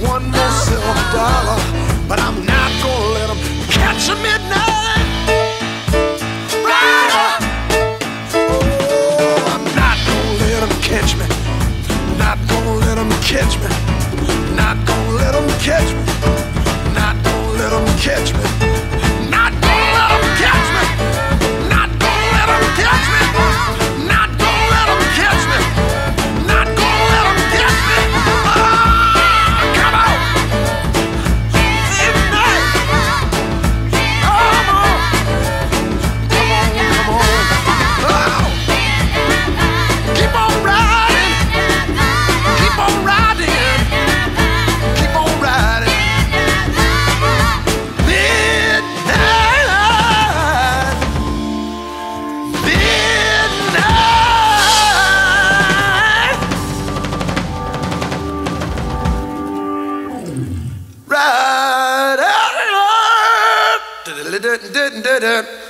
one more silver dollar, but I'm not gonna let them catch a midnight rider. Oh, I'm not gonna let them catch me. Not gonna let them catch me. Not gonna let them catch me. Not gonna let them catch me. Not gonna let them catch me. Not gonna let them catch me. Not gonna let them catch me. Not gonna let them catch me. Come on. Midnight. Come on. Come on, come on. Oh. Keep on riding. Keep on riding. Keep on riding. Midnight. Midnight. Ride out.